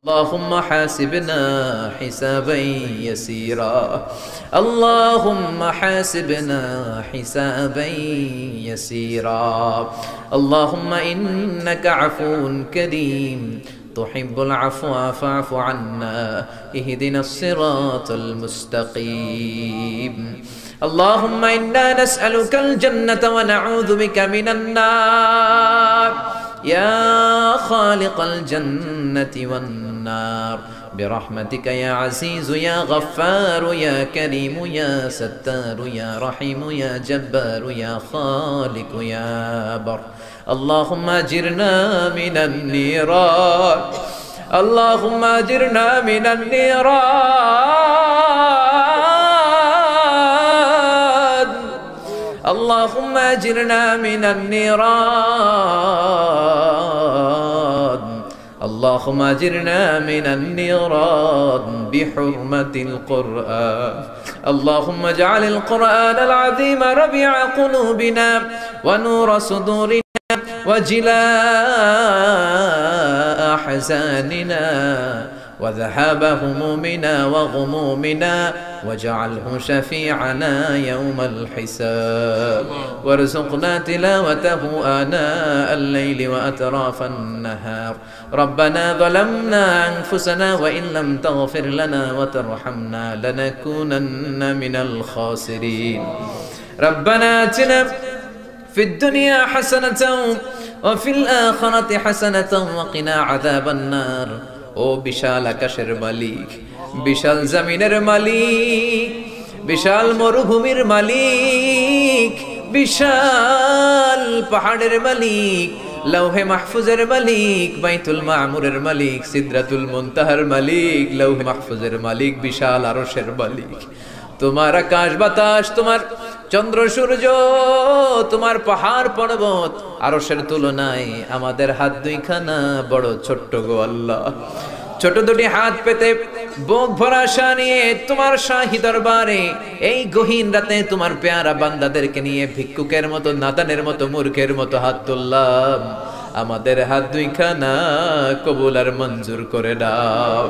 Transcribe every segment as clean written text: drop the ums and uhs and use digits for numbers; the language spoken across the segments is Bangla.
اللهم حاسبنا حسابا يسيرا اللهم حاسبنا حسابا يسيرا اللهم إنك عفو كريم تحب العفو فاعف عنا اهدنا الصراط المستقيم اللهم إنا نسألك الجنة ونعوذ بك من النار يا خالق الجنة والنار برحمتك يا عزيز يا غفار يا كريم يا ستار يا رحيم يا جبار يا خالق يا بر اللهم أجرنا من النيران اللهم أجرنا من النيران اللهم أجرنا من النيران اللهم أجرنا من النيران بحرمة القرآن اللهم اجعل القرآن العظيم ربيع قلوبنا ونور صدورنا وجلاء أحزاننا وذهاب همومنا وغمومنا واجعله شفيعنا يوم الحساب وارزقنا تلاوته آناء الليل وأطراف النهار ربنا ظلمنا أنفسنا وإن لم تغفر لنا وترحمنا لنكونن من الخاسرين ربنا آتنا في الدنيا حسنة وفي الآخرة حسنة وقنا عذاب النار ও বিশাল আকাশের মালিক বিশাল জমিনের মালিক বিশাল মরুভূমির মালিক বিশাল পাহাড়ের মালিক লৌহে মাহফুজের মালিক বাইতুল মামুরের মালিক সিদরাতুল মুনতাহার মালিক লৌহে মাহফুজের মালিক বিশাল আরশের মালিক তোমার আকাশ বাতাস তোমার চন্দ্র সূর্য তোমার পাহাড় পর্বত আরশের তুলনায় আমাদের হাত দুইখানা বড় ছোট্ট গো আল্লাহ ছোট দুটি হাত পেতে বুক ভরা আশা নিয়ে তোমার শাহী দরবারে এই গহীন রাতে তোমার পেয়ারা বান্দাদেরকে নিয়ে ভিক্ষুকের মতো নাদানের মতো মূর্খের মতো হাত তুললাম আমাদের হাত দুইখানা কবুল আর মঞ্জুর করে দাও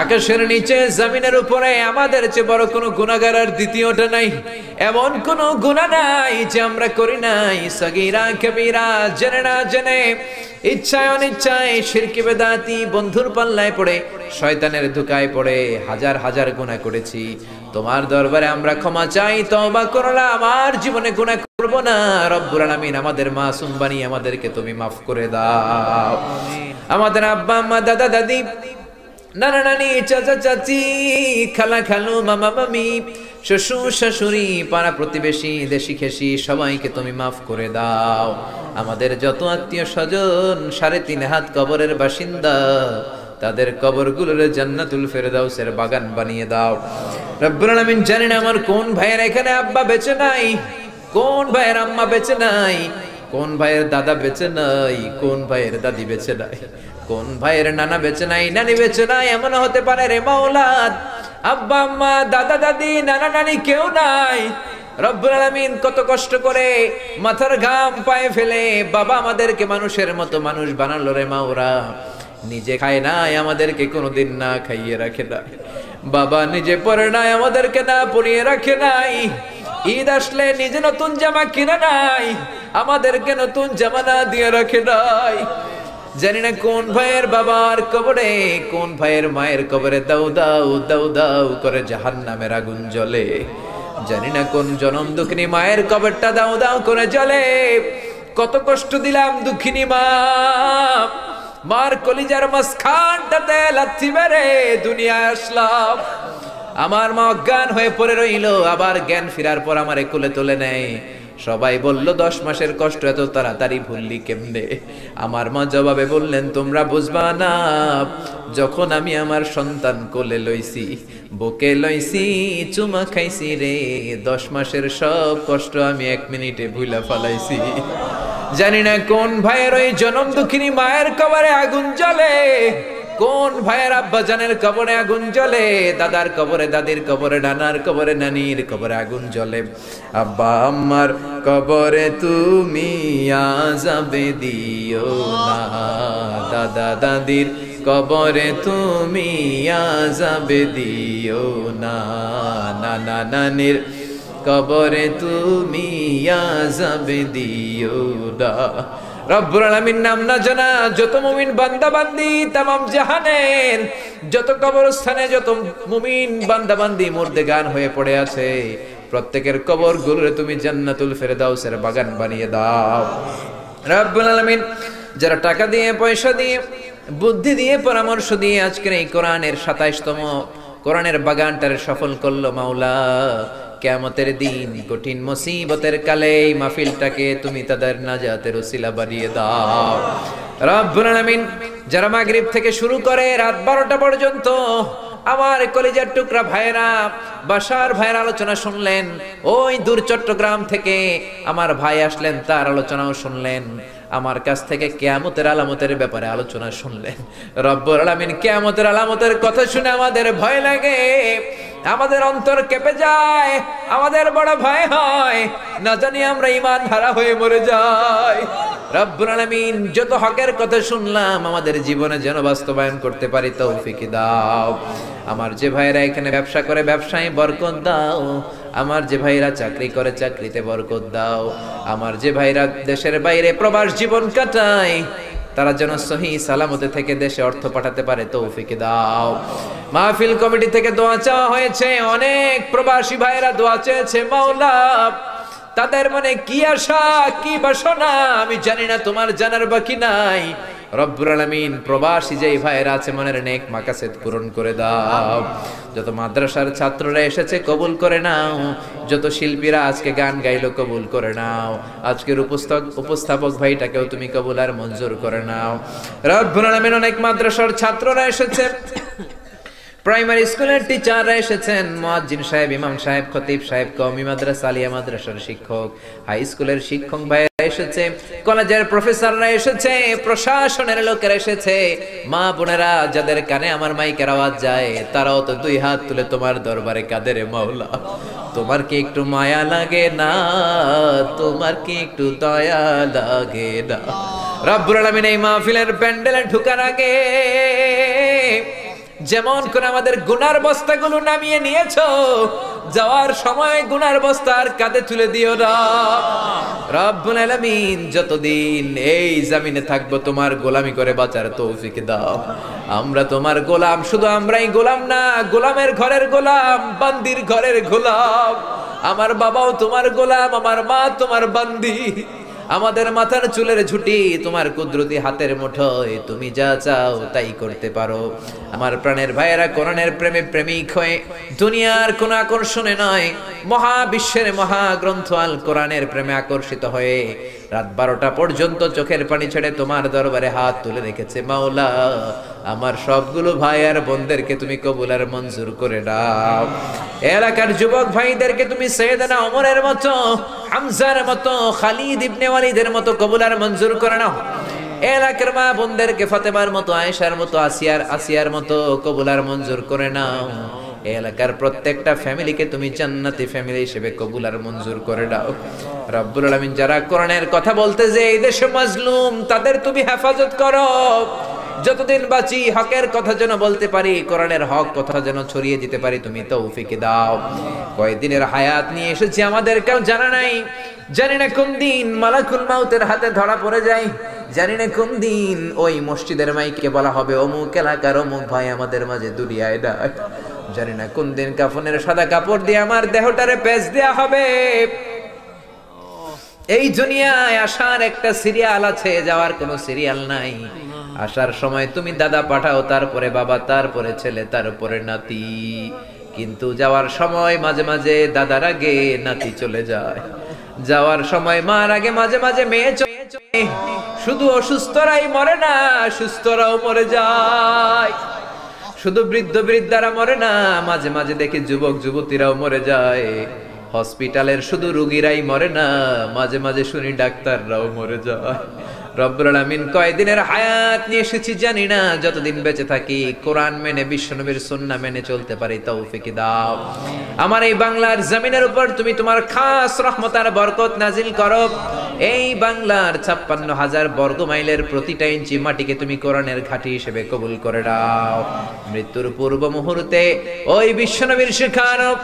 আকাশের নিচে জমিনের উপরে আমাদের চেয়ে বড় কোনো গুনাহগার আর দ্বিতীয়টা নাই এমন কোনো গুনাহ নাই যে আমরা করি নাই সগীরা কবিরা জেনে না জেনে ইচ্ছায় অনিচ্ছায় শিরকি বেদাতি বন্ধুর পাল্লায় পড়ে শয়তানের ধোঁকায় পড়ে হাজার হাজার গুনাহ করেছি তোমার দরবারে আমরা ক্ষমা চাই তওবা করলাম আর জীবনে গুনাহ করব না রব্বুল আলামিন আমাদের মাসুম বানিয়ে আমাদেরকে তুমি maaf করে দাও আমাদের আব্বা আম্মা দাদা দাদি নানা নানি চাচা চাচি খালা খালু মামা মামি শ্বশুর শাশুড়ি পাড়া প্রতিবেশী দেশি খেশি সবাইকে তুমি মাফ করে দাও আমাদের যত আত্মীয় স্বজন 3.5 হাত কবরের বাসিন্দা তাদের কবরগুলোর জান্নাতুল ফেরদাউসের বাগান বানিয়ে দাও রব্বুল আলামিন জানেন আমার কোন ভাইয়ের এখানে আব্বা বেঁচে নাই কোন ভাইয়ের আম্মা বেঁচে নাই কোন ভাইয়ের দাদা বেঁচে নাই কোন ভাইয়ের দাদি বেঁচে নাই কোন ভাইয়ের নানা বেঁচে নাই নানি বেঁচে নাই এমন হতে পারে রে মাওলা আব্বা আম্মা দাদা দাদি নানা নানি কেউ নাই রব্বুল আলামিন কত কষ্ট করে মাথার ঘাম পায়ে ফেলে বাবা আমাদেরকে মানুষের মতো মানুষ বানালো রে মাওলা নিজে খায় নাই আমাদেরকে কোনোদিন না খাইয়ে রাখে না বাবা নিজে পরে নাই আমাদেরকে না পরিয়ে রাখে নাই ঈদ আসলে নিজে নতুন জামা কিনে নাই আমাদেরকে নতুন জামা না দিয়ে রাখে নাই জানি না কোন ভাইয়ের বাবার কবরে কোন ভাইয়ের মায়ের কবরে দাউ দাউ দাউ দাউ করে জাহান্নামের আগুন জ্বলে জানি না কোন জনম দুঃখিনী মায়ের কবরটা দাউ দাউ করে জ্বলে কত কষ্ট দিলাম দুঃখিনী মা মার কলিজার মাঝখানটাতে লাথি মেরে দুনিয়ায় আসলাম আমার মা অজ্ঞান হয়ে পড়ে রইল আবার জ্ঞান ফেরার পর আমারে কোলে তুলে নেয় সবাই বলল 10 মাসের কষ্ট এত তাড়াতাড়ি ভুললি কেমনে আমার মা জবাবে বললেন তোমরা বুঝবা না যখন আমি আমার সন্তান কোলে লইছি বুকে লইছি চুমা খাইছি রে 10 মাসের সব কষ্ট আমি 1 মিনিটে ভুলা ফলাইছি জানি না কোন ভাইয়ের ওই জনম দুঃখিনী মায়ের কবরে আগুন জ্বলে কোন ভাইয়ের আব্বা জানের কবরে আগুন জ্বলে দাদার কবরে দাদির কবরে নানার কবরে নানির কবরে আগুন জ্বলে আব্বা আম্মার কবরে তুমি আযাব দিও না দাদা দাদির কবরে তুমি আযাব দিও না, নানা নানির কবরে তুমি আযাব দিও না। রব্বুল আলামিন নাম না জানা যত মুমিন বান্দা বান্দি তামাম জাহানের যত কবরস্থানে যত মুমিন বান্দা বান্দি মুর্দেগান হয়ে পড়ে আছে, প্রত্যেকের কবর গুলোরে তুমি জান্নাতুল ফেরদাউসের বাগান বানিয়ে দাও। রব্বুল আলামিন যারা টাকা দিয়ে, পয়সা দিয়ে, বুদ্ধি দিয়ে, পরামর্শ দিয়ে আজকের এই কোরআনের 27তম কোরআনের বাগানটারে সফল করলো, মাওলা কিয়ামতের দিন কঠিন মুসিবতের কালে এই মাহফিলটাকে তুমি তাদের নাজাতের ওসিলা বানিয়ে দাও। রব্বুল আলামিন যারা মাগরিব থেকে শুরু করে রাত 12টা পর্যন্ত আমার কলিজার টুকরা ভাইরা, বাসার ভাইয়ের আলোচনা শুনলেন, ওই দূর চট্টগ্রাম থেকে আমার ভাই আসলেন, তার আলোচনাও শুনলেন, আমার কাছ থেকে কিয়ামতের আলামতের ব্যাপারে আলোচনা শুনলেন। রব্বুল আলামিন কিয়ামতের আলামতের কথা শুনে আমাদের ভয় লাগে, আমাদের অন্তর কেঁপে যায়, আমাদের বড় ভয় হয়, না জানি আমরা ঈমান হারা হয়ে মরে যাই। রব্বুল আলামিন যত হকের কথা শুনলাম আমাদের জীবনে যেন বাস্তবায়ন করতে পারি তৌফিক দাও। আমার যে ভাইরা এখানে ব্যবসা করে ব্যবসায় বরকত দাও, আমার যে ভাইরা চাকরি করে চাকরিতে বরকত দাও, আমার যে ভাইরা দেশের বাইরে প্রবাস জীবন কাটায় তারা যেন সহি সালামতে থেকে দেশে অর্থ পাঠাতে পারে তৌফিক দাও। মাহফিল কমিটি থেকে দোয়া চাওয়া হয়েছে, অনেক প্রবাসী ভাইরা দোয়া চেয়েছে, মাওলা তাদের মনে কি আশা কি বাসনা আমি জানি না, তোমার জানার বাকি নাই। রব্বুল আলামিন প্রবাসী যেই ভাইরা আছে মনের নেক মাকাসেদ পূরণ করে দাও। যত মাদ্রাসার ছাত্ররা এসেছে কবুল করে নাও, যত শিল্পীরা আজকে গান গাইলো কবুল করে নাও, আজকের উপস্থাপক ভাইটাকেও তুমি কবুল আর মঞ্জুর করে নাও। রব্বুল আলামিন অনেক মাদ্রাসার ছাত্ররা এসেছে, প্রাইমারি স্কুলের টিচাররা এসেছেন, মুয়াজ্জিন সাহেব, ইমাম সাহেব, খতিব সাহেব, কওমি মাদ্রাসা, আলিয়া মাদ্রাসার শিক্ষক, হাই স্কুলের শিক্ষক ভাইরা এসেছে, কলেজের প্রফেসররা এসেছে, প্রশাসনের লোকেরা এসেছে, মা বোনেরা যাদের কানে আমার মাইকের আওয়াজ যায় তারাও তো দুই হাত তুলে তোমার দরবারে কাঁদে রে মাওলা। তোমার কি একটু মায়া লাগে না? তোমার কি একটু দয়া লাগে না? রব্বুল আলামিন এই মাহফিলের প্যান্ডেলে ঢোকার আগে যেমন করে আমাদের গুনার বস্তাগুলো নামিয়ে নিয়েছো, যাওয়ার সময় গুনার বস্তা আর কাঁধে তুলে দিও না। রব্বুল আলামিন যতদিন এই জমিনে থাকবো তোমার গোলামি করে বাঁচার তৌফিক দাও। আমরা তোমার গোলাম, শুধু আমরাই গোলাম না, গোলামের ঘরের গোলাম, বান্দির ঘরের গোলাম। আমার বাবাও তোমার গোলাম, আমার মা তোমার বান্দি, আমাদের মাথার চুলের ঝুঁটি তোমার কুদরতি হাতের মুঠোয়, তুমি যা চাও তাই করতে পারো। আমার প্রাণের ভাইয়েরা কোরআনের প্রেমে প্রেমিক হয়ে দুনিয়ার কোন আকর্ষণে নয়, মহাবিশ্বের মহাগ্রন্থ আল কোরআনের প্রেমে আকর্ষিত হয়ে রাত 12টা পর্যন্ত চোখের পানি ছেড়ে তোমার দরবারে হাত তুলে রেখেছে। মাওলা আমার সবগুলো ভাই আর বোনদেরকে তুমি কবুল আর মঞ্জুর করে দাও। এলাকার যুবক ভাইদেরকে তুমি সাইয়েদনা ওমরের মতো, হামজার মতো, খালিদ ইবনে ওয়ালিদের মতো কবুল আর মঞ্জুর করে নাও। এলাকার মা বোনদেরকে ফাতেমার মতো, আয়েশার মতো, আসিয়ার মতো কবুল আর মঞ্জুর করে নাও। এলাকার প্রত্যেকটা ফ্যামিলিকে তুমি জান্নাতি ফ্যামিলি হিসেবে কবুল আর মঞ্জুর করে দাও। রব্বুল আলামিন যারা কোরআনের কথা বলতে যে এই দেশে মাজলুম তাদের তুমি হেফাজত করো। যতদিন বাঁচি হকের কথা যেন বলতে পারি, কোরআনের হক কথা যেন ছড়িয়ে দিতে পারি, তুমি তৌফিক দাও। কয়দিনের হায়াত নিয়ে এসেছি আমাদের কেউ জানা নাই, জানি না কোন দিন মালাকুল মাউতের হাতে ধরা পড়ে যায়, জানি না কোন দিন ওই মসজিদের মাইকে বলা হবে অমুক এলাকার অমুক ভাই আমাদের মাঝে দুনিয়ায় ডাক, জানি না কোন দিন কাফনের সাদা কাপড় দিয়ে আমার দেহটারে পেঁচ দেয়া হবে। এই দুনিয়ায় আসার একটা সিরিয়াল আছে, যাওয়ার কোনো সিরিয়াল নাই। আসার সময় তুমি দাদা পাঠাও, তারপরে বাবা, তারপরে ছেলে, তারপরে নাতি, কিন্তু যাওয়ার সময় মাঝে মাঝে দাদার আগে নাতি চলে যায়, যাওয়ার সময় মার আগে মাঝে মাঝে মেয়ে চলে। শুধু অসুস্থরাই মরে না, সুস্থরাও মরে যায়। শুধু বৃদ্ধ বৃদ্ধারা মরে না, মাঝে মাঝে দেখি যুবক যুবতীরাও মরে যায়। হসপিটালের শুধু রোগীরাই মরে না, মাঝে মাঝে শুনি ডাক্তাররাও মরে যায়। রব্বুল আলামিন কয়দিনের হায়াত নিয়ে এসেছি জানি না, যতদিন বেঁচে থাকি কোরআন মেনে বিশ্বনবীর সুন্নাহ মেনে চলতে পারি তৌফিক দাও। আমার এই বাংলার জমিনের উপর তুমি তোমার খাস রহমত আর বরকত নাজিল করো। এই বাংলার 56,000 বর্গ মাইলের প্রতিটা ইঞ্চি মাটিকে তুমি কোরআনের ঘাঁটি হিসেবে কবুল করে দাও। মৃত্যুর পূর্ব মুহূর্তে ওই বিশ্বনবীর শিখানো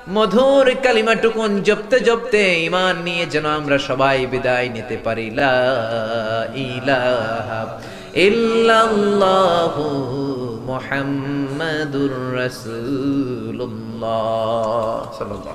মধুর কালিমাটুকুন জপতে জপতে ঈমান নিয়ে যেন আমরা সবাই বিদায় নিতে পারি। লা ইলাহা ইল্লাল্লাহু মুহাম্মাদুর রাসূলুল্লাহ সাল্লাল্লাহু